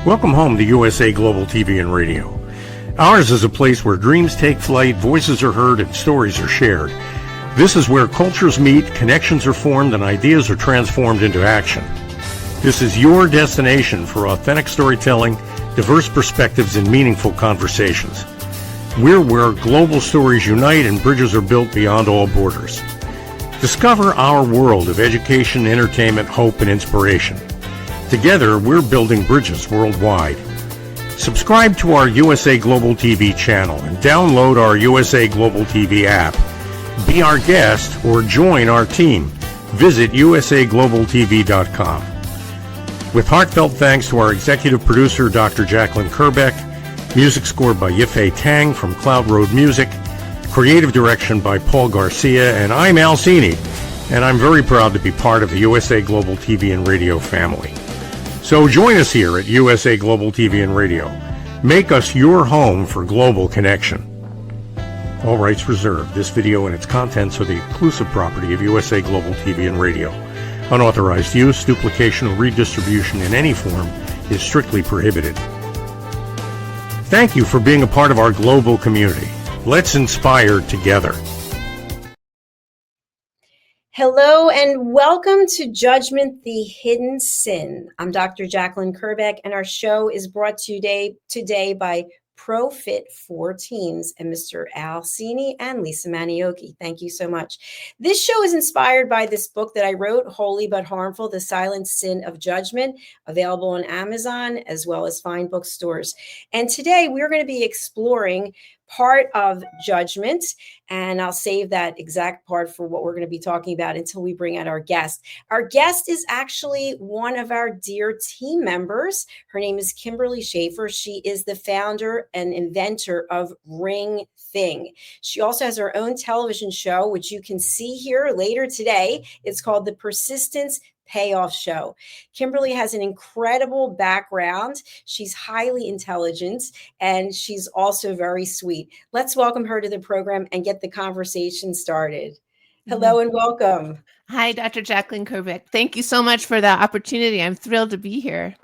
Welcome home to USA Global TV and Radio. Ours is a place where dreams take flight, voices are heard, and stories are shared. This is where cultures meet, connections are formed, and ideas are transformed into action. This is your destination for authentic storytelling, diverse perspectives, and meaningful conversations. We're where global stories unite and bridges are built beyond all borders. Discover our world of education, entertainment, hope, and inspiration. Together, we're building bridges worldwide. Subscribe to our USA Global TV channel and download our USA Global TV app. Be our guest or join our team. Visit usaglobaltv.com. With heartfelt thanks to our executive producer, Dr. Jacqueline Kerbeck, music scored by Yifei Tang from Cloud Road Music, creative direction by Paul Garcia, and I'm Al Cini, and I'm very proud to be part of the USA Global TV and Radio family. So join us here at USA Global TV and Radio. Make us your home for global connection. All rights reserved. This video and its contents are the exclusive property of USA Global TV and Radio. Unauthorized use, duplication, or redistribution in any form is strictly prohibited. Thank you for being a part of our global community. Let's inspire together. Hello and welcome to Judgment, the Hidden Sin. I'm Dr. Jacqueline Kerbeck, and our show is brought to you today by ProFit 4 Teams and Mr. Al Cini and Lisa Manioki. Thank you so much. This show is inspired by this book that I wrote, Holy But Harmful, The Silent Sin of Judgment, available on Amazon as well as fine bookstores. And today we're going to be exploring part of judgment, and I'll save that exact part for what we're going to be talking about until we bring out our guest. Our guest is actually one of our dear team members. Her name is Kimberly Schafer. She is the founder and inventor of Ring Thing. She also has her own television show, which you can see here later today. It's called The Persistence Payoff Show. Kimberly has an incredible background. She's highly intelligent and she's also very sweet. Let's welcome her to the program and get the conversation started. Hello and welcome. Hi, Dr. Jacqueline Kerbeck. Thank you so much for the opportunity. I'm thrilled to be here.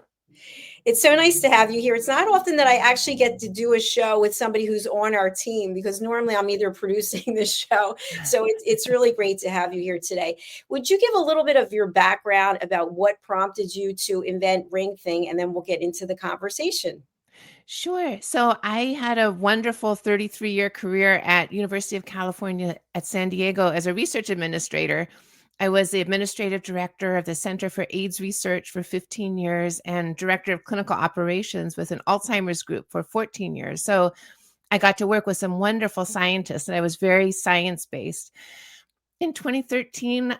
It's so nice to have you here. It's not often that I actually get to do a show with somebody who's on our team, because normally I'm either producing the show. So it's really great to have you here today. Would you give a little bit of your background about what prompted you to invent Ring Thing, and then we'll get into the conversation? Sure. So I had a wonderful 33-year career at University of California at San Diego as a research administrator. I was the administrative director of the Center for AIDS Research for 15 years and director of clinical operations with an Alzheimer's group for 14 years. So I got to work with some wonderful scientists, and I was very science-based. In 2013,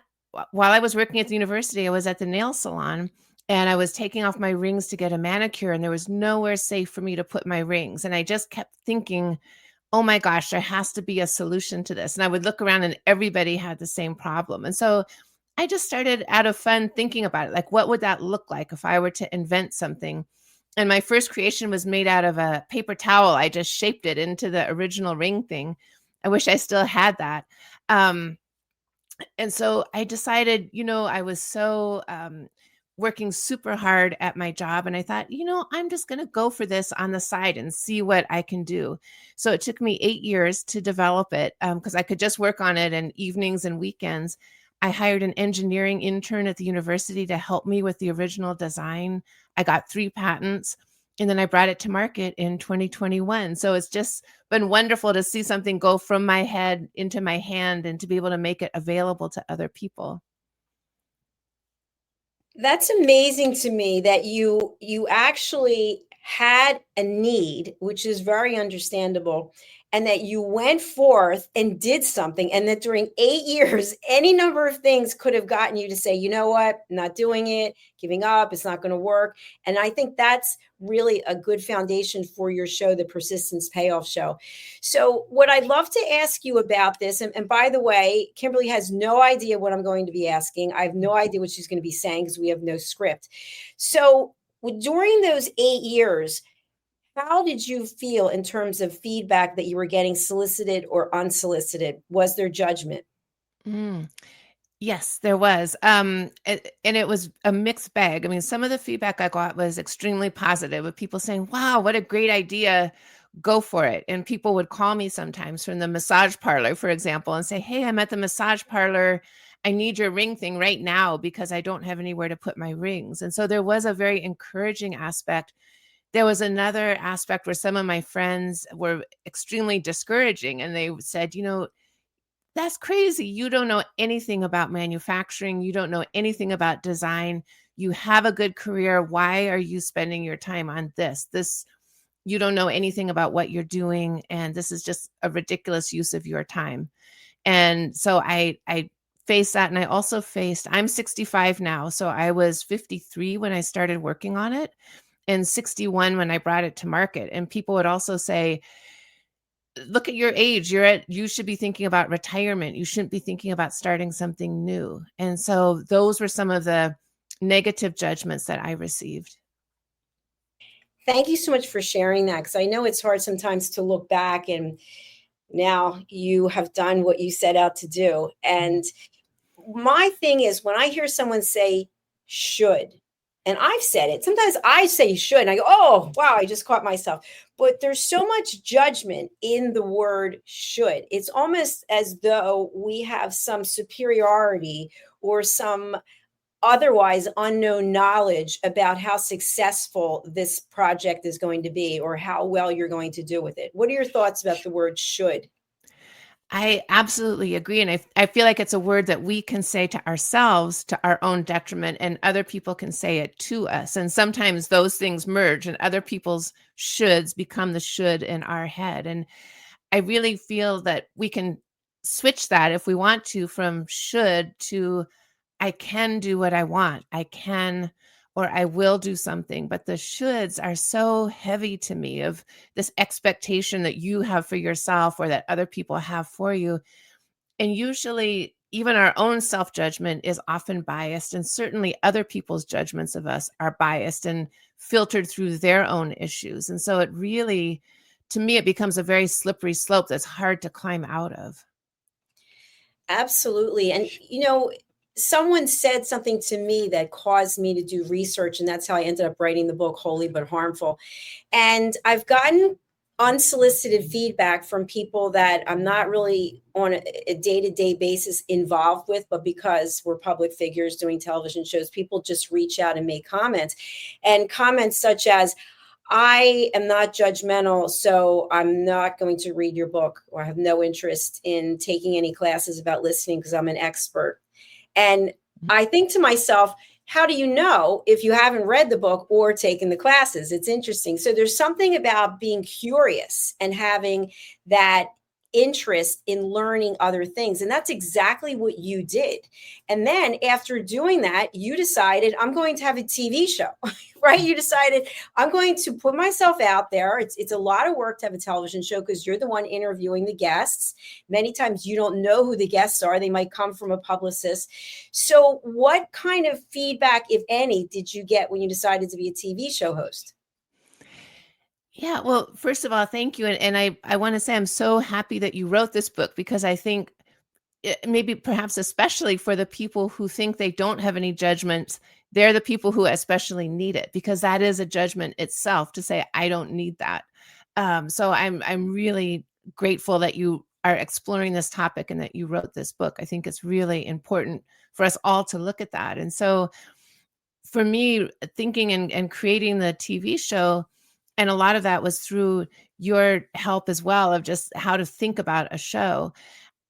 while I was working at the university, I was at the nail salon, and I was taking off my rings to get a manicure, and there was nowhere safe for me to put my rings. And I just kept thinking, oh my gosh, there has to be a solution to this. And I would look around and everybody had the same problem. And so I just started out of fun thinking about it. Like, what would that look like if I were to invent something? And my first creation was made out of a paper towel. I just shaped it into the original ring thing. I wish I still had that. And so I decided, I was so working super hard at my job. And I thought, I'm just going to go for this on the side and see what I can do. So it took me 8 years to develop it because I could just work on it in evenings and weekends. I hired an engineering intern at the university to help me with the original design. I got 3 patents, and then I brought it to market in 2021. So it's just been wonderful to see something go from my head into my hand and to be able to make it available to other people. That's amazing to me that you actually had a need, which is very understandable, and that you went forth and did something, and that during 8 years, any number of things could have gotten you to say, you know what, not doing it, giving up, it's not going to work. And I think that's really a good foundation for your show, The Persistence Payoff Show. So what I'd love to ask you about this, and by the way, Kimberly has no idea what I'm going to be asking. I have no idea what she's going to be saying because we have no script. So during those 8 years, how did you feel in terms of feedback that you were getting, solicited or unsolicited? Was there judgment? Yes, there was. And it was a mixed bag. I mean, some of the feedback I got was extremely positive, with people saying, wow, what a great idea. Go for it. And people would call me sometimes from the massage parlor, for example, and say, hey, I'm at the massage parlor. I need your ring thing right now because I don't have anywhere to put my rings. And so there was a very encouraging aspect. There was another aspect where some of my friends were extremely discouraging, and they said, that's crazy. You don't know anything about manufacturing. You don't know anything about design. You have a good career. Why are you spending your time on this? You don't know anything about what you're doing. And this is just a ridiculous use of your time. And so I faced that. And I also I'm 65 now. So I was 53 when I started working on it, and 61 when I brought it to market. And people would also say, look at your age. You should be thinking about retirement. You shouldn't be thinking about starting something new. And so those were some of the negative judgments that I received. Thank you so much for sharing that, because I know it's hard sometimes to look back, and now you have done what you set out to do. And my thing is, when I hear someone say should, and I've said it, sometimes I say should, and I go, oh, wow, I just caught myself. But there's so much judgment in the word should. It's almost as though we have some superiority or some otherwise unknown knowledge about how successful this project is going to be, or how well you're going to do with it. What are your thoughts about the word should? I absolutely agree. And I feel like it's a word that we can say to ourselves to our own detriment, and other people can say it to us. And sometimes those things merge, and other people's shoulds become the should in our head. And I really feel that we can switch that if we want to, from should to I can do what I want. I can, or I will do something. But the shoulds are so heavy to me, of this expectation that you have for yourself or that other people have for you. And usually, even our own self judgment is often biased. And certainly other people's judgments of us are biased and filtered through their own issues. And so it really, to me, it becomes a very slippery slope that's hard to climb out of. Absolutely. And, someone said something to me that caused me to do research, and that's how I ended up writing the book, Holy But Harmful. And I've gotten unsolicited feedback from people that I'm not really on a day-to-day basis involved with, but because we're public figures doing television shows, people just reach out and make comments. And comments such as, I am not judgmental, so I'm not going to read your book, or I have no interest in taking any classes about listening because I'm an expert. And I think to myself, how do you know if you haven't read the book or taken the classes? It's interesting. So there's something about being curious and having that interest in learning other things. And that's exactly what you did. And then after doing that, you decided, I'm going to have a TV show, right? You decided, I'm going to put myself out there. It's a lot of work to have a television show, because you're the one interviewing the guests. Many times you don't know who the guests are. They might come from a publicist. So what kind of feedback, if any, did you get when you decided to be a TV show host? Yeah, well, first of all, thank you. And I want to say I'm so happy that you wrote this book, because I think maybe perhaps especially for the people who think they don't have any judgments, they're the people who especially need it, because that is a judgment itself, to say, I don't need that. So I'm really grateful that you are exploring this topic and that you wrote this book. I think it's really important for us all to look at that. And so for me, thinking and creating the TV show, and a lot of that was through your help as well, of just how to think about a show.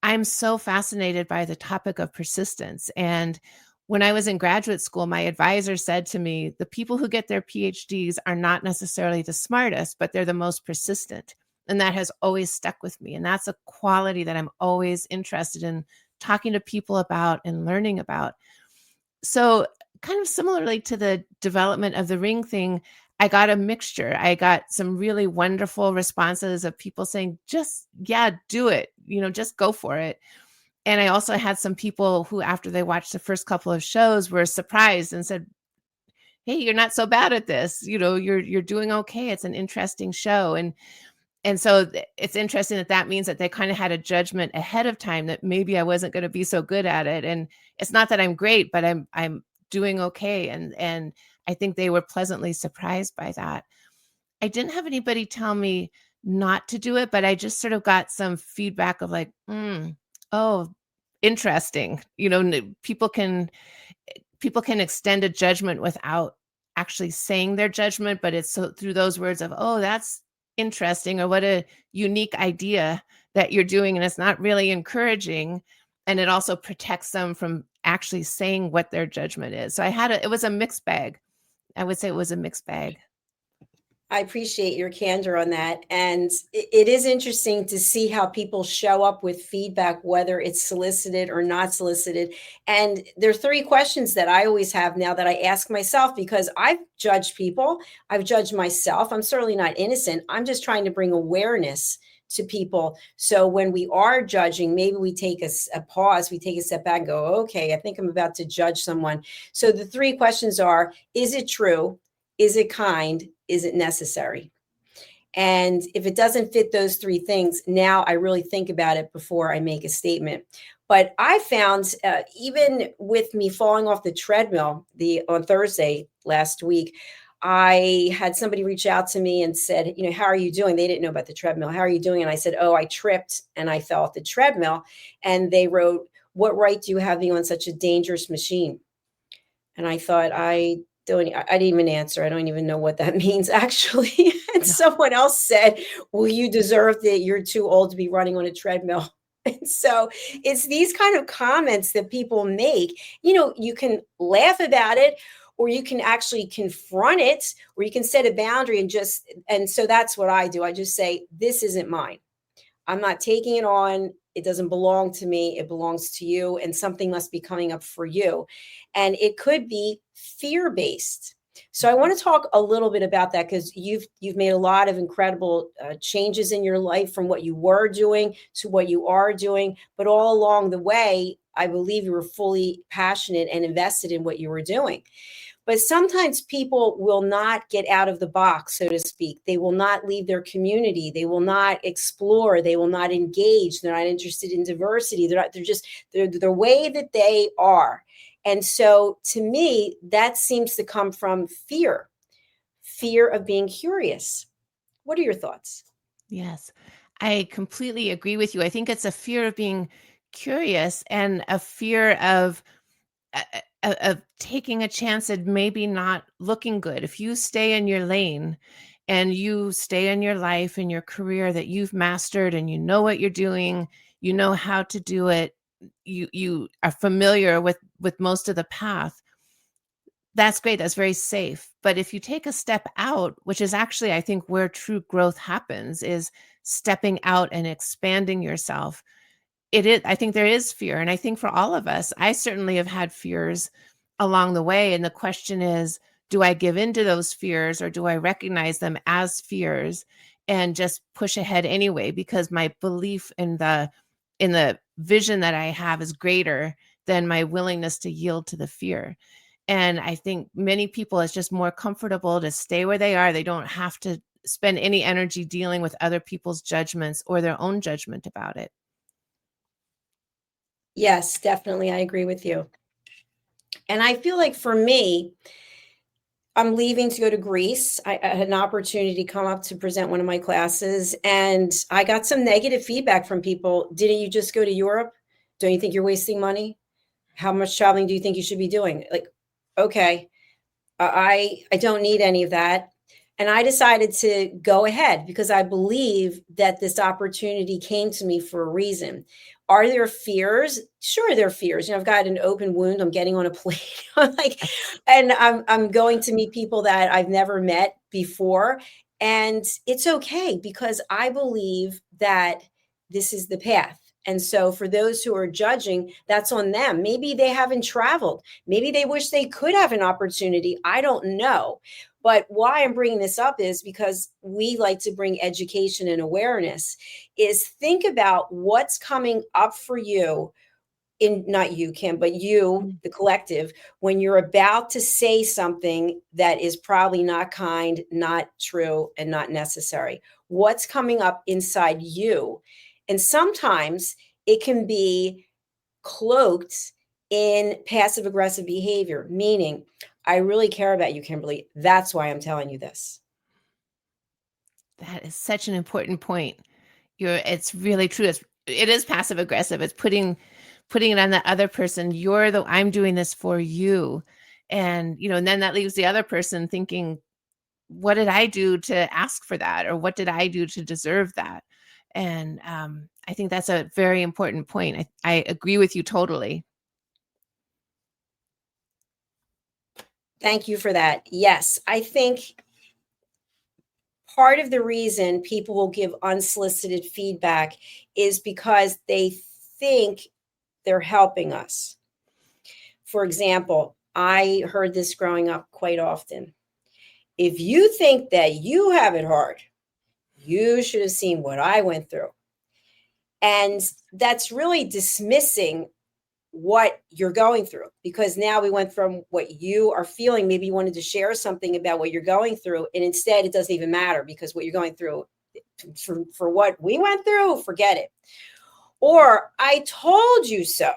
I'm so fascinated by the topic of persistence. And when I was in graduate school, my advisor said to me, the people who get their PhDs are not necessarily the smartest, but they're the most persistent. And that has always stuck with me. And that's a quality that I'm always interested in talking to people about and learning about. So, kind of similarly to the development of the ring thing, I got a mixture. I got some really wonderful responses of people saying, just, yeah, do it, just go for it. And I also had some people who, after they watched the first couple of shows, were surprised and said, hey, you're not so bad at this. You're doing okay. It's an interesting show. And so it's interesting that means that they kind of had a judgment ahead of time that maybe I wasn't going to be so good at it. And it's not that I'm great, but I'm doing okay. And I think they were pleasantly surprised by that. I didn't have anybody tell me not to do it, but I just sort of got some feedback of like, oh, interesting. People can extend a judgment without actually saying their judgment, but it's so through those words of, oh, that's interesting, or what a unique idea that you're doing. And it's not really encouraging. And it also protects them from actually saying what their judgment is. So it was a mixed bag. I would say it was a mixed bag. I appreciate your candor on that. And it is interesting to see how people show up with feedback, whether it's solicited or not solicited. And there are 3 questions that I always have now that I ask myself, because I've judged people. I've judged myself. I'm certainly not innocent. I'm just trying to bring awareness to people. So when we are judging, maybe we take a pause, we take a step back and go, okay, I think I'm about to judge someone. So the 3 questions are, is it true? Is it kind? Is it necessary? And if it doesn't fit those 3 things, now I really think about it before I make a statement. But I found even with me falling off the treadmill on Thursday last week, I had somebody reach out to me and said, how are you doing? They didn't know about the treadmill. How are you doing? And I said, oh, I tripped and I fell off the treadmill. And they wrote, what right do you have being on such a dangerous machine? And I thought, I didn't even answer. I don't even know what that means, actually. And someone else said, well, you deserve that. You're too old to be running on a treadmill. And so it's these kind of comments that people make. You can laugh about it, or you can actually confront it, or you can set a boundary and so that's what I do. I just say, this isn't mine. I'm not taking it on. It doesn't belong to me. It belongs to you. And something must be coming up for you. And it could be fear-based. So I want to talk a little bit about that, because you've made a lot of incredible changes in your life from what you were doing to what you are doing. But all along the way, I believe you were fully passionate and invested in what you were doing. But sometimes people will not get out of the box, so to speak. They will not leave their community. They will not explore. They will not engage. They're not interested in diversity. They're the way that they are. And so to me, that seems to come from fear of being curious. What are your thoughts? Yes, I completely agree with you. I think it's a fear of being curious and a fear of taking a chance at maybe not looking good. If you stay in your lane and you stay in your life and your career that you've mastered, and you know what you're doing, you know how to do it, you are familiar with most of the path, that's great. That's very safe. But if you take a step out, which is actually, I think, where true growth happens, is stepping out and expanding yourself. I think there is fear. And I think for all of us, I certainly have had fears along the way. And the question is, do I give into those fears, or do I recognize them as fears and just push ahead anyway? Because my belief in the vision that I have is greater than my willingness to yield to the fear. And I think many people, it's just more comfortable to stay where they are. They don't have to spend any energy dealing with other people's judgments or their own judgment about it. Yes, definitely. I agree with you. And I feel like for me, I'm leaving to go to Greece. I had an opportunity to come up to present one of my classes, and I got some negative feedback from people. Didn't you just go to Europe? Don't you think you're wasting money? How much traveling do you think you should be doing? Like, okay, I don't need any of that. And I decided to go ahead because I believe that this opportunity came to me for a reason. Are there fears? Sure, there are fears. I've got an open wound. I'm getting on a plane, and I'm going to meet people that I've never met before, and it's okay because I believe that this is the path. And so for those who are judging, that's on them. Maybe they haven't traveled. Maybe they wish they could have an opportunity. I don't know. But why I'm bringing this up is because we like to bring education and awareness, is think about what's coming up for you not you, Kim, but you, the collective, when you're about to say something that is probably not kind, not true, and not necessary? What's coming up inside you? And sometimes it can be cloaked in passive aggressive behavior, meaning, I really care about you, Kimberly. That's why I'm telling you this. That is such an important point. It's really true. It is passive aggressive. It's putting it on the other person. I'm doing this for you. And, and then that leaves the other person thinking, what did I do to ask for that? Or what did I do to deserve that? And I think that's a very important point. I agree with you totally. Thank you for that. Yes, I think part of the reason people will give unsolicited feedback is because they think they're helping us. For example, I heard this growing up quite often. If you think that you have it hard, you should have seen what I went through. And that's really dismissing what you're going through, because now we went from what you are feeling. Maybe you wanted to share something about what you're going through, and instead it doesn't even matter, because what you're going through, for what we went through, forget it. Or, I told you so.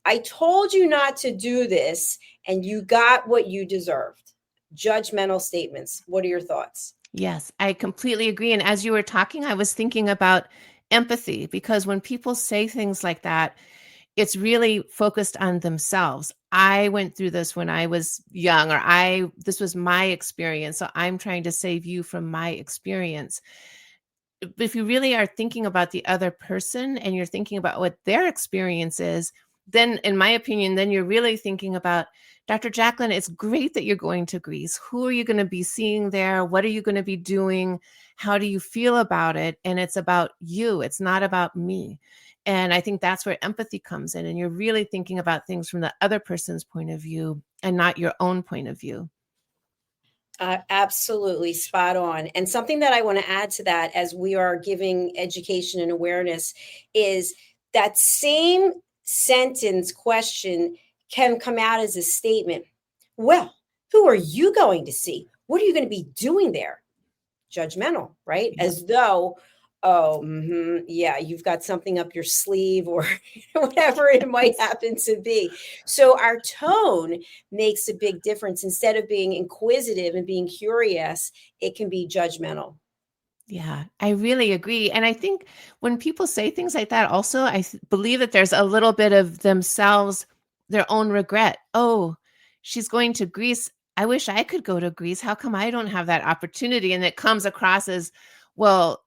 I told you not to do this, and you got what you deserved. Judgmental statements. What are your thoughts? Yes, I completely agree. And as you were talking, I was thinking about empathy, because when people say things like that, it's really focused on themselves. I went through this when I was young, or this was my experience, so I'm trying to save you from my experience. If you really are thinking about the other person and you're thinking about what their experience is, then in my opinion, then you're really thinking about, Dr. Jacqueline, it's great that you're going to Greece. Who are you going to be seeing there? What are you going to be doing? How do you feel about it? And it's about you. It's not about me. And I think that's where empathy comes in. And you're really thinking about things from the other person's point of view and not your own point of view. Absolutely spot on. And something that I want to add to that, as we are giving education and awareness, is that same sentence question can come out as a statement. Well, who are you going to see? What are you going to be doing there? Judgmental, right? Yeah. As though, yeah, you've got something up your sleeve, or whatever it might happen to be. So our tone makes a big difference. Instead of being inquisitive and being curious, it can be judgmental. Yeah, I really agree. And I think when people say things like that, also, believe that there's a little bit of themselves, their own regret. Oh, she's going to Greece. I wish I could go to Greece. How come I don't have that opportunity? And it comes across as, well,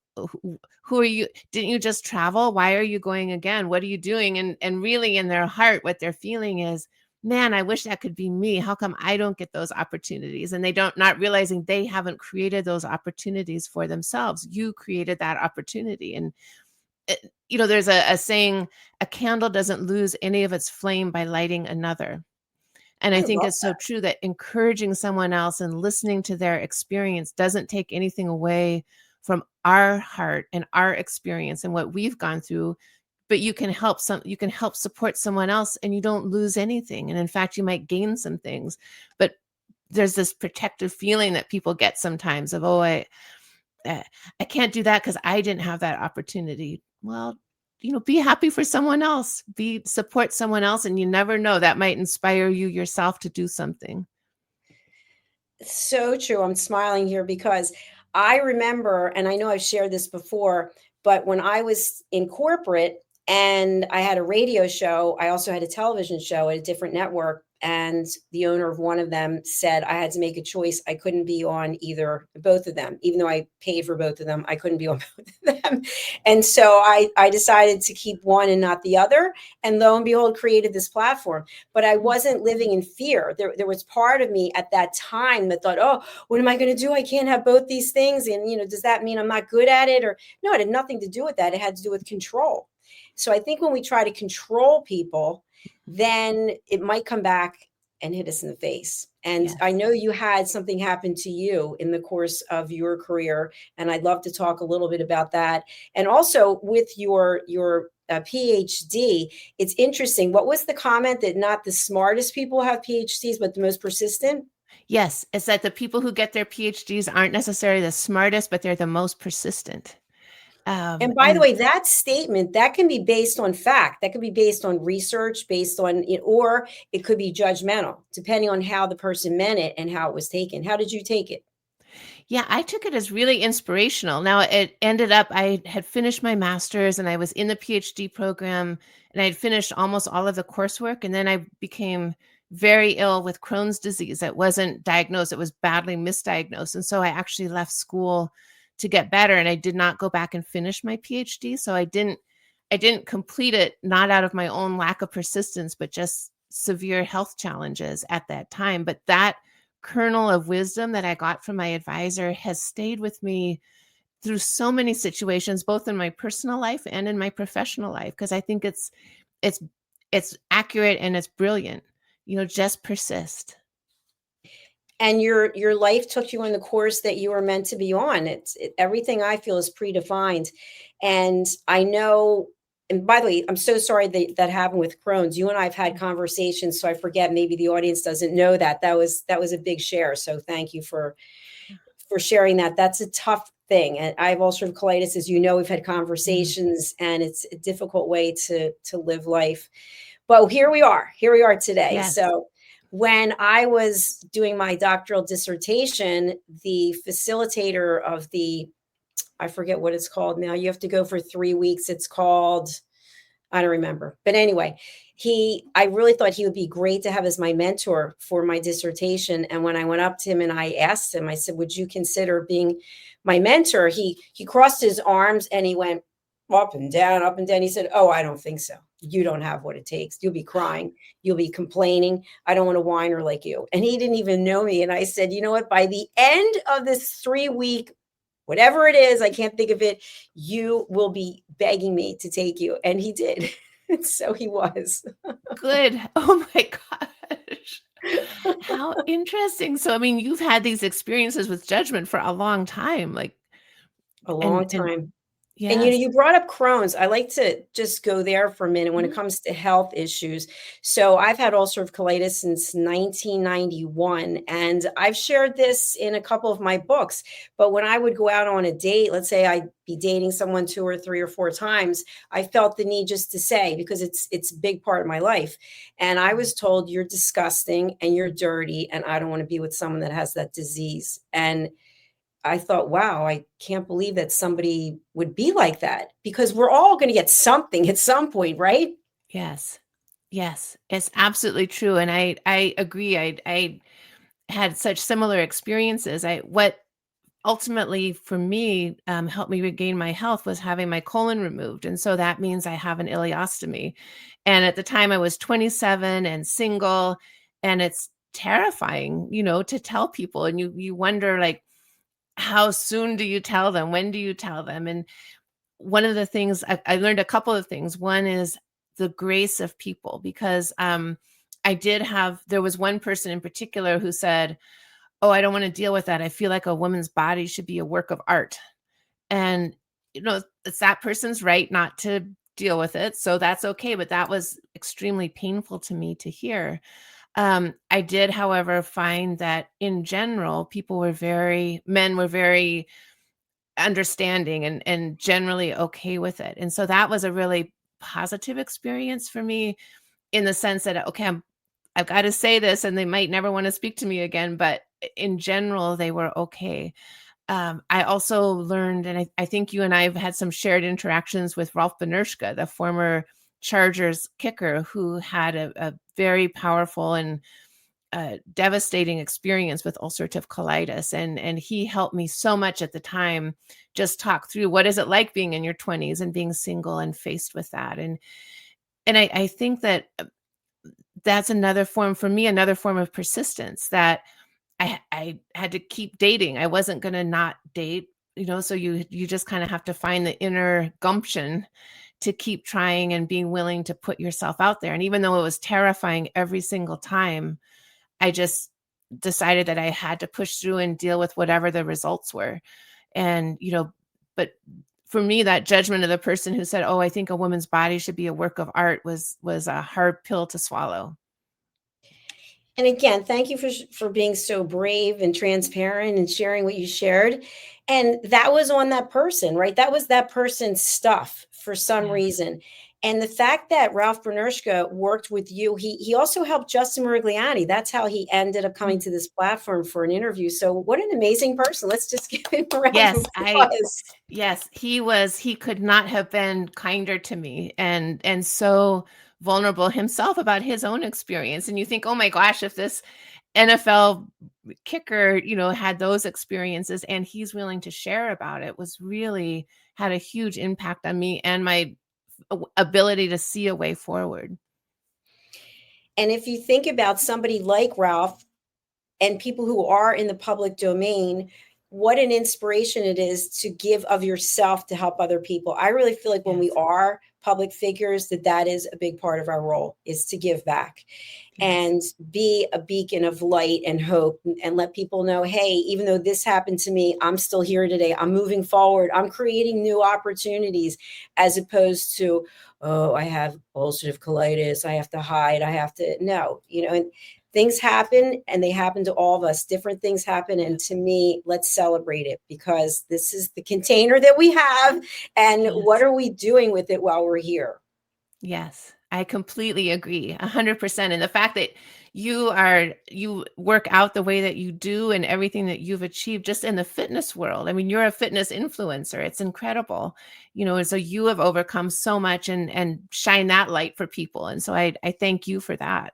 who are you? Didn't you just travel? Why are you going again? What are you doing? And really in their heart, what they're feeling is, man, I wish that could be me. How come I don't get those opportunities? And not realizing they haven't created those opportunities for themselves. You created that opportunity. And, there's a saying, a candle doesn't lose any of its flame by lighting another. And I think it's so true that encouraging someone else and listening to their experience doesn't take anything away from our heart and our experience and what we've gone through. But you can help support someone else, and you don't lose anything. And in fact, you might gain some things. But there's this protective feeling that people get sometimes of, oh, I can't do that because I didn't have that opportunity. Well, be happy for someone else, support someone else. And you never know, that might inspire you yourself to do something. So true. I'm smiling here because I remember, and I know I've shared this before, but when I was in corporate and I had a radio show, I also had a television show at a different network. And the owner of one of them said I had to make a choice. I couldn't be on both of them. Even though I paid for both of them, I couldn't be on both of them. And so I decided to keep one and not the other. And lo and behold, created this platform. But I wasn't living in fear. There was part of me at that time that thought, oh, what am I going to do? I can't have both these things. And, does that mean I'm not good at it? Or no, it had nothing to do with that. It had to do with control. So I think when we try to control people, then it might come back and hit us in the face. And Yes. I know you had something happen to you in the course of your career, and I'd love to talk a little bit about that. And also with your PhD, it's interesting. What was the comment that not the smartest people have PhDs, but the most persistent? Yes, it's that the people who get their PhDs aren't necessarily the smartest, but they're the most persistent. And by the And way, that statement, that can be based on fact, that could be based on research, based on it, or it could be judgmental, depending on how the person meant it and how it was taken. How did you take it? yeah, I took it as really inspirational. Now, it ended up, I had finished my master's and I was in the PhD program and I had finished almost all of the coursework. And then I became very ill with Crohn's disease. It wasn't diagnosed, it was badly misdiagnosed. And so I actually left school to get better and I did not go back and finish my PhD. So I didn't complete it, not out of my own lack of persistence, but just severe health challenges at that time. But that kernel of wisdom that I got from my advisor has stayed with me through so many situations, both in my personal life and in my professional life, because I think it's it's accurate and it's brilliant. Just persist. And your life took you on the course that you were meant to be on. Everything I feel is predefined. And I know, and by the way, I'm so sorry that that happened with Crohn's. You and I've had conversations, so I forget, maybe the audience doesn't know that. That was a big share. So thank you for sharing that. That's a tough thing. And I have ulcerative colitis, as you know, we've had Mm. conversations, and it's a difficult way to live life. But here we are. Here we are today. Yes. So when I was doing my doctoral dissertation, the facilitator of I forget what it's called now. You have to go for 3 weeks. It's called, I don't remember. But anyway, I really thought he would be great to have as my mentor for my dissertation. And when I went up to him and I asked him, I said, would you consider being my mentor? He crossed his arms and he went up and down, up and down. He said, oh, I don't think so. You don't have what it takes. You'll be crying. You'll be complaining. I don't want a whiner like you. And he didn't even know me. And I said, you know what? By the end of this 3 week, whatever it is, I can't think of it, you will be begging me to take you. And he did. So he was. Good. Oh my gosh. How interesting. So, I mean, you've had these experiences with judgment for a long time, like, A long and time. And yes. you brought up Crohn's. I like to just go there for a minute when it Mhm. comes to health issues. So I've had ulcerative colitis since 1991, and I've shared this in a couple of my books. But when I would go out on a date, let's say I'd be dating someone 2 or 3 or 4 times, I felt the need just to say, because it's a big part of my life. And I was told, you're disgusting and you're dirty, and I don't want to be with someone that has that disease. And I thought, wow, I can't believe that somebody would be like that, because we're all going to get something at some point, right? Yes. Yes. It's absolutely true. And I agree. I had such similar experiences. What ultimately for me helped me regain my health was having my colon removed. And so that means I have an ileostomy. And at the time I was 27 and single, and it's terrifying, to tell people. And you wonder, like, how soon do you tell them? When do you tell them? And one of the things I learned, a couple of things. One is the grace of people, because there was one person in particular who said, oh, I don't want to deal with that. I feel like a woman's body should be a work of art. And, it's that person's right not to deal with it. So that's okay. But that was extremely painful to me to hear. I did, however, find that in general, men were very understanding and generally okay with it. And so that was a really positive experience for me, in the sense that, okay, I've got to say this and they might never want to speak to me again, but in general, they were okay. I also learned, and I think you and I have had some shared interactions with Ralph Benershka, the former Chargers kicker, who had a very powerful and devastating experience with ulcerative colitis. And he helped me so much at the time, just talk through, what is it like being in your 20s and being single and faced with that. And I think that that's another form for me, another form of persistence, that I had to keep dating. I wasn't going to not date, so you just kind of have to find the inner gumption to keep trying and being willing to put yourself out there. And even though it was terrifying every single time, I just decided that I had to push through and deal with whatever the results were. And, but for me, that judgment of the person who said, "Oh, I think a woman's body should be a work of art," was a hard pill to swallow. And again, thank you for being so brave and transparent and sharing what you shared. And that was on that person, right? That was that person's stuff for some Yeah. reason. And the fact that Ralph Bernershka worked with you, he also helped Justin Merigliani. That's how he ended up coming to this platform for an interview. So what an amazing person. Let's just give him a round of applause. Yes, he could not have been kinder to me, and so vulnerable himself about his own experience. And you think, oh my gosh, if this NFL kicker, had those experiences and he's willing to share about it, was really had a huge impact on me and my ability to see a way forward. And if you think about somebody like Ralph and people who are in the public domain, what an inspiration it is to give of yourself to help other people. I really feel like when we are public figures, that is a big part of our role, is to give back and be a beacon of light and hope, and let people know, hey, even though this happened to me, I'm still here today. I'm moving forward. I'm creating new opportunities, as opposed to, oh, I have ulcerative colitis, I have to hide, I have to, no, and things happen, and they happen to all of us. Different things happen. And to me, let's celebrate it, because this is the container that we have. And what are we doing with it while we're here? Yes, I completely agree, 100%. And the fact that you work out the way that you do and everything that you've achieved just in the fitness world. I mean, you're a fitness influencer. It's incredible, and so you have overcome so much and shine that light for people. And so I thank you for that.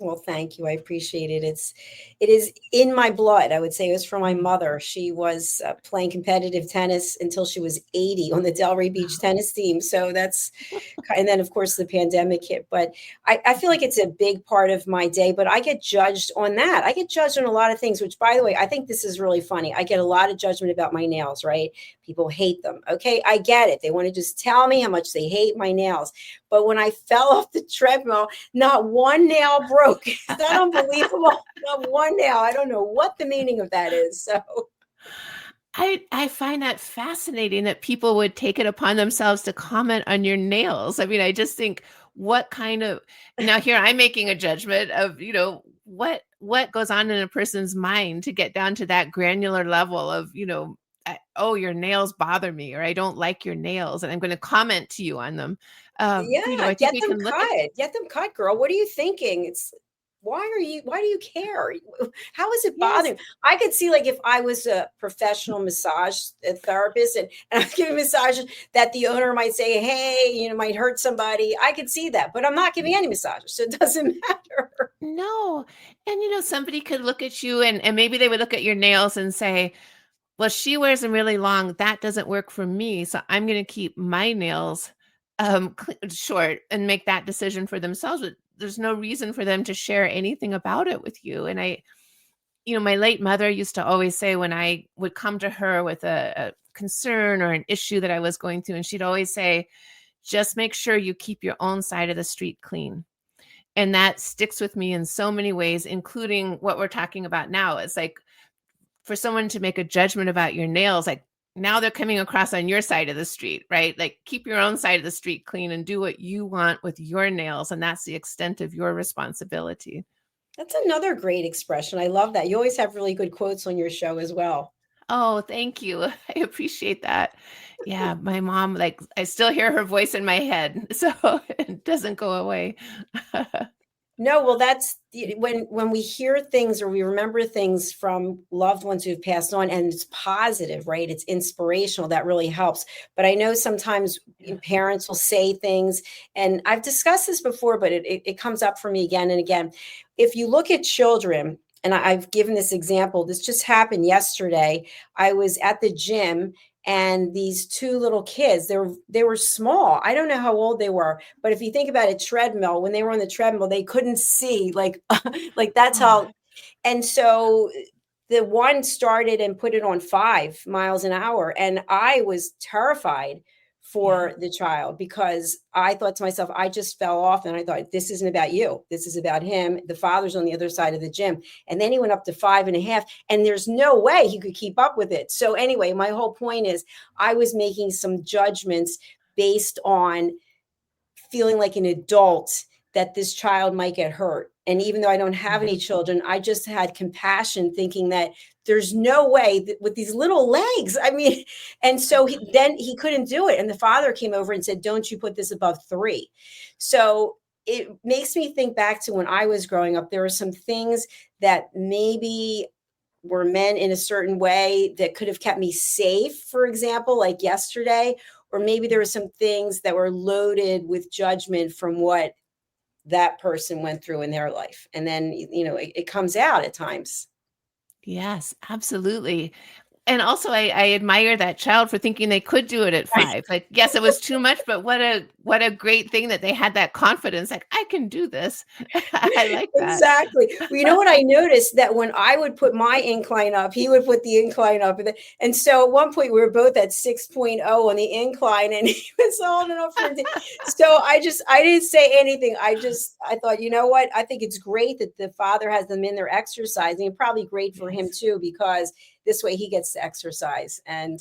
Well, thank you. I appreciate it. It is in my blood. I would say it was from my mother. She was playing competitive tennis until she was 80 on the Delray Beach tennis team. So and then of course the pandemic hit. But I feel like it's a big part of my day. But I get judged on that. I get judged on a lot of things, which, by the way, I think this is really funny. I get a lot of judgment about my nails, right? People hate them. Okay, I get it. They want to just tell me how much they hate my nails. But when I fell off the treadmill, not one nail broke. Is that unbelievable? Not one nail. I don't know what the meaning of that is. So I find that fascinating that people would take it upon themselves to comment on your nails. I mean, I just think, what kind of, now here I'm making a judgment of, what goes on in a person's mind to get down to that granular level of, oh, your nails bother me, or I don't like your nails, and I'm going to comment to you on them. I think get we them can look cut. at. Get them cut, girl. What are you thinking? Why do you care? How is it bothering? Yes. I could see, like, if I was a professional massage therapist and I was giving massages, that the owner might say, hey, might hurt somebody. I could see that, but I'm not giving any massages, so it doesn't matter. No. And somebody could look at you and maybe they would look at your nails and say, well, she wears them really long. That doesn't work for me. So I'm going to keep my nails short and make that decision for themselves. But there's no reason for them to share anything about it with you. And my late mother used to always say, when I would come to her with a concern or an issue that I was going through, and she'd always say, just make sure you keep your own side of the street clean. And that sticks with me in so many ways, including what we're talking about now. It's like, for someone to make a judgment about your nails, like, now they're coming across on your side of the street, right? Like, keep your own side of the street clean and do what you want with your nails. And that's the extent of your responsibility. That's another great expression. I love that. You always have really good quotes on your show as well. Oh, thank you. I appreciate that. Yeah, my mom, like, I still hear her voice in my head, so it doesn't go away. No, well, that's when we hear things or we remember things from loved ones who've passed on, and it's positive, right? It's inspirational. That really helps. But I know sometimes parents will say things, and I've discussed this before, but it comes up for me again and again. If you look at children, and I've given this example, this just happened yesterday. I was at the gym, and these two little kids, they were small. I don't know how old they were, but if you think about a treadmill, when they were on the treadmill, they couldn't see, like like that's how. And so the one started and put it on 5 miles an hour, and I was terrified for the child, because I thought to myself, I just fell off, and I thought, this isn't about you. This is about him. The father's on the other side of the gym. And then he went up to 5.5, and there's no way he could keep up with it. So anyway, my whole point is I was making some judgments based on feeling like an adult that this child might get hurt. And even though I don't have any children, I just had compassion, thinking that there's no way that with these little legs. I mean, and so then he couldn't do it. And the father came over and said, don't you put this above 3. So it makes me think back to when I was growing up. There were some things that maybe were meant in a certain way that could have kept me safe, for example, like yesterday. Or maybe there were some things that were loaded with judgment from what that person went through in their life. And then, it comes out at times. Yes, absolutely. And also I admire that child for thinking they could do it at 5. Like, yes, it was too much, but what a great thing that they had that confidence. Like, I can do this. I like that. Exactly. Well, you know what I noticed, that when I would put my incline up, he would put the incline up. And so at one point we were both at 6.0 on the incline, and he was holding up for it. So I didn't say anything. I thought, you know what? I think it's great that the father has them in there exercising, and probably great for him too, because this way he gets to exercise. And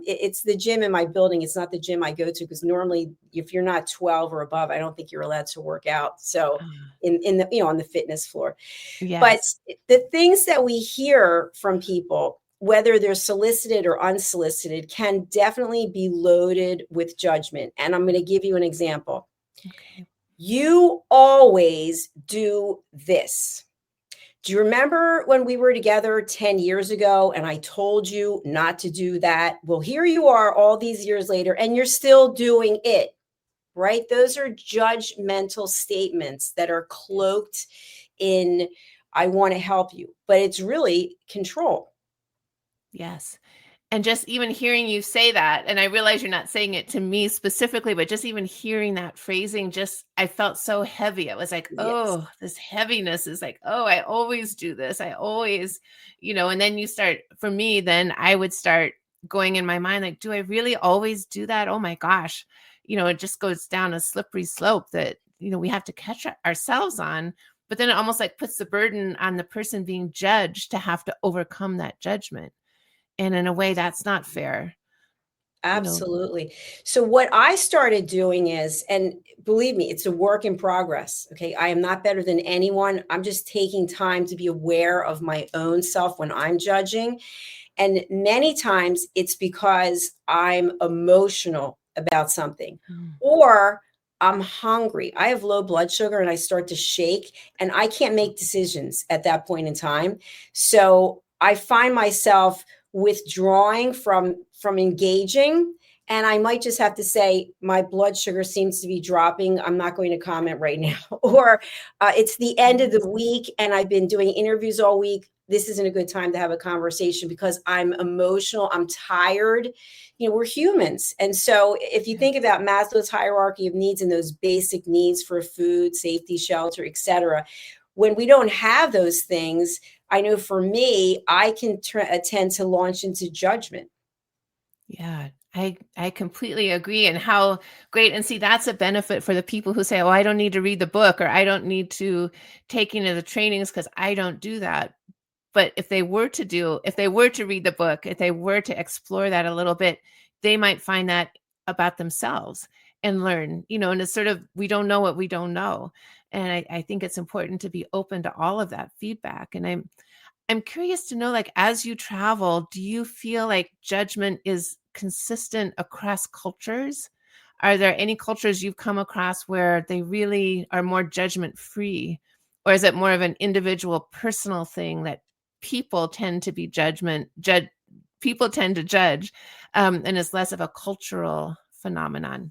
it's the gym in my building. It's not the gym I go to, because normally if you're not 12 or above, I don't think you're allowed to work out. So in the, on the fitness floor. Yes. But the things that we hear from people, whether they're solicited or unsolicited, can definitely be loaded with judgment. And I'm going to give you an example. Okay. You always do this. Do you remember when we were together 10 years ago and I told you not to do that? Well, here you are all these years later, and you're still doing it, right? Those are judgmental statements that are cloaked in, I want to help you, but it's really control. Yes. And just even hearing you say that, and I realize you're not saying it to me specifically, but just even hearing that phrasing, I felt so heavy. I was like, oh, this heaviness is like, oh, I always do this. I always, and then for me, then I would start going in my mind, like, do I really always do that? Oh my gosh. It just goes down a slippery slope that, we have to catch ourselves on, but then it almost like puts the burden on the person being judged to have to overcome that judgment. And in a way, that's not fair. Absolutely. So what I started doing is, and believe me, it's a work in progress. Okay. I am not better than anyone. I'm just taking time to be aware of my own self when I'm judging. And many times it's because I'm emotional about something, or I'm hungry. I have low blood sugar and I start to shake, and I can't make decisions at that point in time. So I find myself withdrawing from engaging, and I might just have to say, my blood sugar seems to be dropping. I'm not going to comment right now. Or it's the end of the week and I've been doing interviews all week. This isn't a good time to have a conversation because I'm emotional. I'm tired. We're humans. And so if you think about Maslow's hierarchy of needs and those basic needs for food, safety, shelter, etc., when we don't have those things, I know for me, I can tend to launch into judgment. Yeah, I completely agree. And how great. And see, that's a benefit for the people who say, oh, I don't need to read the book, or I don't need to take any of the trainings because I don't do that. But if they were to read the book, if they were to explore that a little bit, they might find that about themselves and learn, and it's sort of, we don't know what we don't know. And I think it's important to be open to all of that feedback. And I'm curious to know, like, as you travel, do you feel like judgment is consistent across cultures? Are there any cultures you've come across where they really are more judgment free? Or is it more of an individual personal thing that people tend to be people tend to judge, and it's less of a cultural phenomenon?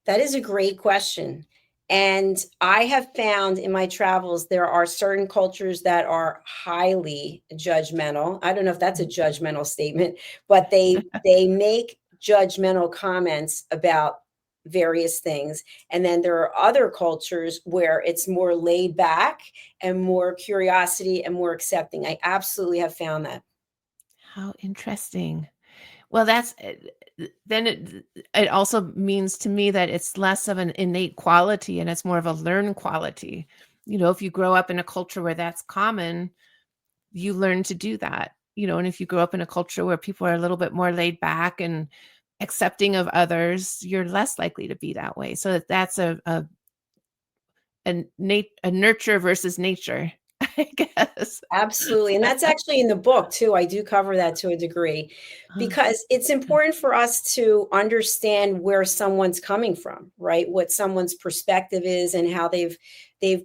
That is a great question. And I have found in my travels, there are certain cultures that are highly judgmental. I don't know if that's a judgmental statement, but they make judgmental comments about various things. And then there are other cultures where it's more laid back and more curiosity and more accepting. I absolutely have found that. How interesting. Well, then it also means to me that it's less of an innate quality and it's more of a learned quality. If you grow up in a culture where that's common, you learn to do that. And if you grow up in a culture where people are a little bit more laid back and accepting of others, you're less likely to be that way. So that's a nurture versus nature, I guess. Absolutely. And that's actually in the book too. I do cover that to a degree Uh, because it's important for us to understand where someone's coming from, right? What someone's perspective is and how they've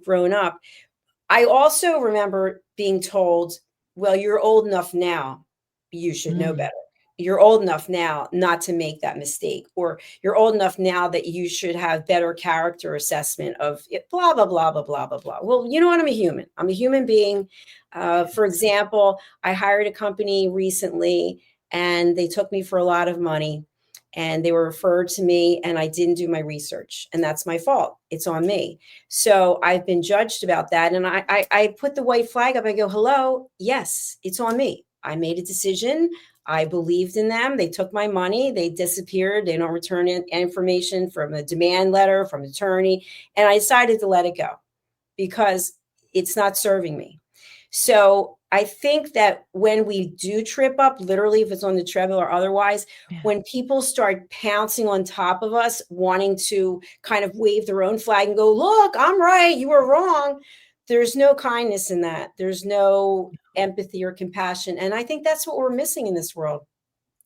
grown up. I also remember being told, well, you're old enough now, you should know mm, better. You're old enough now not to make that mistake, or you're old enough now that you should have better character assessment of it, blah, blah, blah, blah, blah, blah, blah. Well, you know what? I'm a human. I'm a human being. For example, I hired a company recently and they took me for a lot of money and they were referred to me and I didn't do my research. And that's my fault. It's on me. So I've been judged about that. And I put the white flag up. I go, hello, yes, it's on me. I made a decision. I believed in them. They took my money. They disappeared. They don't return information from a demand letter, from an attorney. And I decided to let it go because it's not serving me. So I think that when we do trip up, literally, if it's on the treadmill or otherwise, yeah. when people start pouncing on top of us, wanting to kind of wave their own flag and go, look, I'm right, you were wrong. There's no kindness in that. There's no empathy or compassion. And I think that's what we're missing in this world.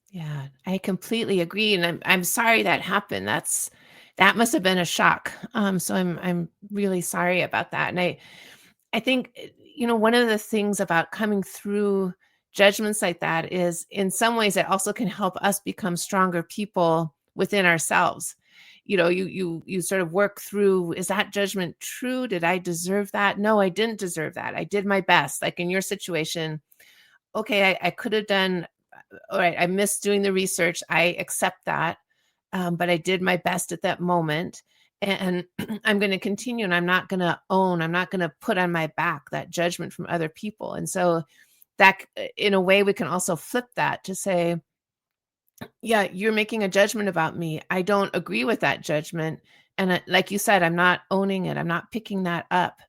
Yeah, I completely agree, and I'm sorry that happened. That must have been a shock. So I'm really sorry about that. And I think one of the things about coming through judgments like that is, in some ways, it also can help us become stronger people within ourselves. You sort of work through, is that judgment true? Did I deserve that? No, I didn't deserve that. I did my best. Like in your situation, okay, I could have done, all right, I missed doing the research. I accept that. But I did my best at that moment. And I'm going to continue, and I'm not going to put on my back that judgment from other people. And so that, in a way, we can also flip that to say, yeah, you're making a judgment about me. I don't agree with that judgment. And like you said, I'm not owning it. I'm not picking that up.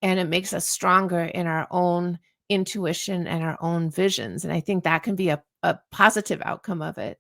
And it makes us stronger in our own intuition and our own visions. And I think that can be a positive outcome of it.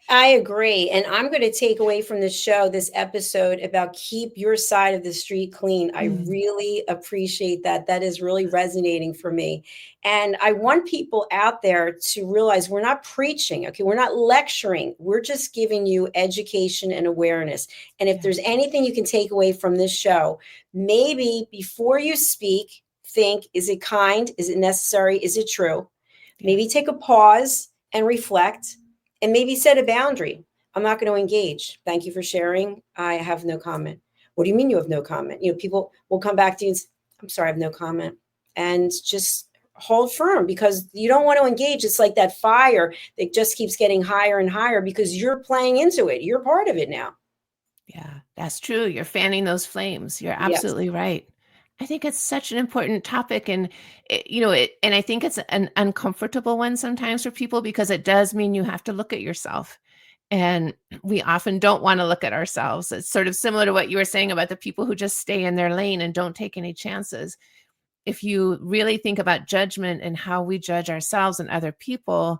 I agree. And I'm going to take away from this show, this episode about keep your side of the street clean. I Mm, really appreciate that. That is really resonating for me. And I want people out there to realize we're not preaching. Okay. We're not lecturing. We're just giving you education and awareness. And if yeah, there's anything you can take away from this show, maybe before you speak, think, is it kind? Is it necessary? Is it true? yeah, Maybe take a pause and reflect and maybe set a boundary. I'm not going to engage. Thank you for sharing. I have no comment. What do you mean you have no comment? People will come back to you and say, I'm sorry, I have no comment. And just hold firm because you don't want to engage. It's like that fire that just keeps getting higher and higher because you're playing into it. You're part of it now. yeah. That's true. You're fanning those flames. You're Yes. absolutely right. I think it's such an important topic, and and I think it's an uncomfortable one sometimes for people because it does mean you have to look at yourself, and we often don't want to look at ourselves. It's sort of similar to what you were saying about the people who just stay in their lane and don't take any chances. If you really think about judgment and how we judge ourselves and other people,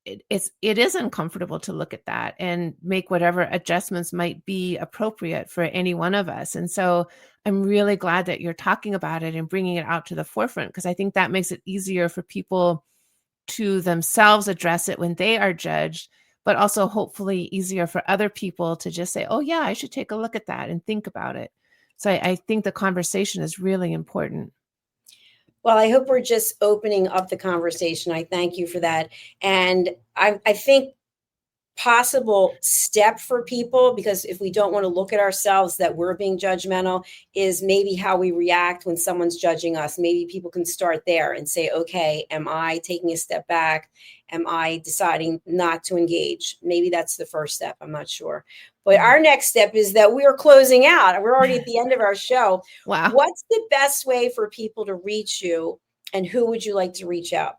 it is uncomfortable to look at that and make whatever adjustments might be appropriate for any one of us. And so I'm really glad that you're talking about it and bringing it out to the forefront, because I think that makes it easier for people to themselves address it when they are judged, but also hopefully easier for other people to just say, oh yeah, I should take a look at that and think about it. So I think the conversation is really important. Well, I hope we're just opening up the conversation. I thank you for that. And I think possible step for people, because if we don't want to look at ourselves that we're being judgmental, is maybe how we react when someone's judging us. Maybe people can start there and say, okay, am I taking a step back? Am I deciding not to engage? Maybe that's the first step. I'm not sure. But Yeah. our next step is that we are closing out. We're already at the end of our show. Wow. What's the best way for people to reach you, and who would you like to reach out?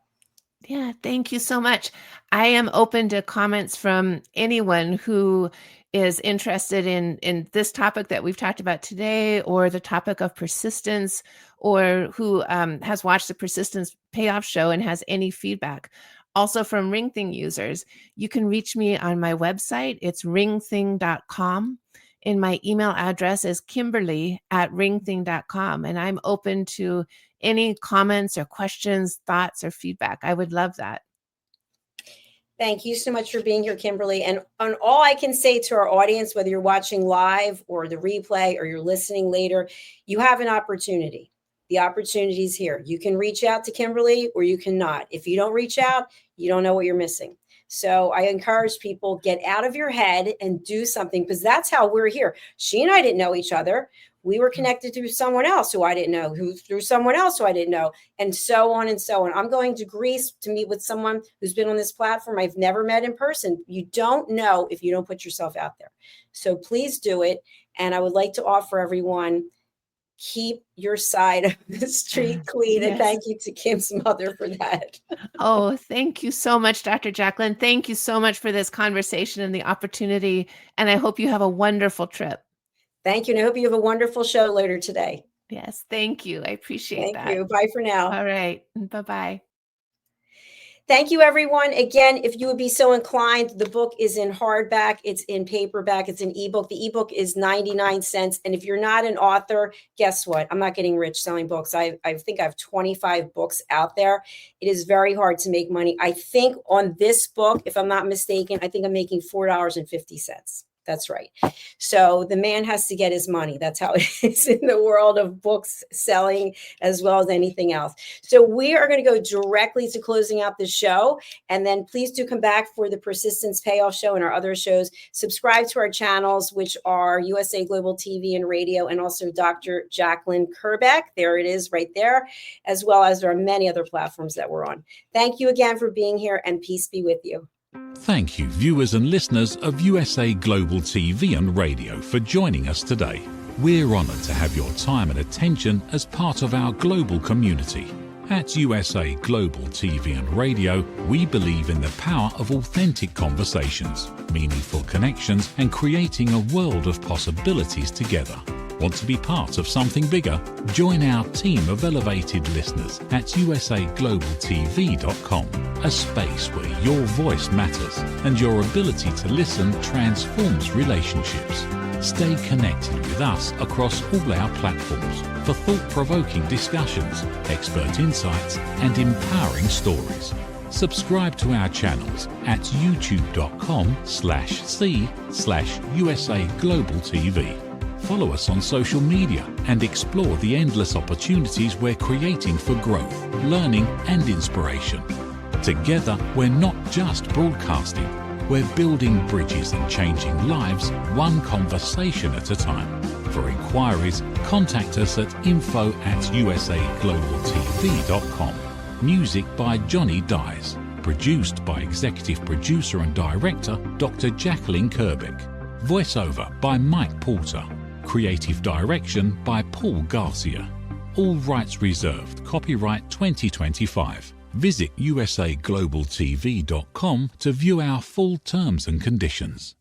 Yeah, thank you so much. I am open to comments from anyone who is interested in this topic that we've talked about today, or the topic of persistence, or who has watched the Persistence Payoff show and has any feedback. Also from RingThing users, you can reach me on my website. It's ringthing.com. And my email address is kimberly@ringthing.com. And I'm open to any comments or questions, thoughts, or feedback. I would love that. Thank you so much for being here, Kimberly. And on all I can say to our audience, whether you're watching live or the replay or you're listening later, you have an opportunity. The opportunity is here. You can reach out to Kimberly or you cannot. If you don't reach out, you don't know what you're missing. So I encourage people, get out of your head and do something, because that's how we're here. She and I didn't know each other. We were connected through someone else who I didn't know, who through someone else who I didn't know, and so on and so on. I'm going to Greece to meet with someone who's been on this platform I've never met in person. You don't know if you don't put yourself out there. So please do it. And I would like to offer everyone, keep your side of the street clean. Yes. And thank you to Kim's mother for that. Oh, thank you so much, Dr. Jacqueline. Thank you so much for this conversation and the opportunity. And I hope you have a wonderful trip. Thank you. And I hope you have a wonderful show later today. Yes, thank you. I appreciate that. Thank you. Bye for now. All right. Bye-bye. Thank you, everyone. Again, if you would be so inclined, the book is in hardback, it's in paperback, it's an ebook. The ebook is 99 cents. And if you're not an author, guess what? I'm not getting rich selling books. I think I have 25 books out there. It is very hard to make money. I think on this book, if I'm not mistaken, I think I'm making $4.50. That's right. So the man has to get his money. That's how it is in the world of books selling, as well as anything else. So we are going to go directly to closing out the show. And then please do come back for the Persistence Payoff show and our other shows. Subscribe to our channels, which are USA Global TV and Radio, and also Dr. Jacqueline Kerbeck. There it is right there, as well as there are many other platforms that we're on. Thank you again for being here, and peace be with you. Thank you, viewers and listeners of USA Global TV and Radio, for joining us today. We're honoured to have your time and attention as part of our global community. At USA Global TV and Radio, we believe in the power of authentic conversations, meaningful connections, and creating a world of possibilities together. Want to be part of something bigger? Join our team of elevated listeners at USAGlobalTV.com, a space where your voice matters and your ability to listen transforms relationships. Stay connected with us across all our platforms for thought-provoking discussions, expert insights, and empowering stories. Subscribe to our channels at youtube.com/c/USAGlobalTV. Follow us on social media and explore the endless opportunities we're creating for growth, learning, and inspiration. Together, we're not just broadcasting, we're building bridges and changing lives one conversation at a time. For inquiries, contact us at info@usaglobaltv.com. Music by Johnny Dies. Produced by Executive Producer and Director Dr. Jacqueline Kerbeck. Voiceover by Mike Porter. Creative direction by Paul Garcia. All rights reserved. Copyright 2025. Visit usaglobaltv.com to view our full terms and conditions.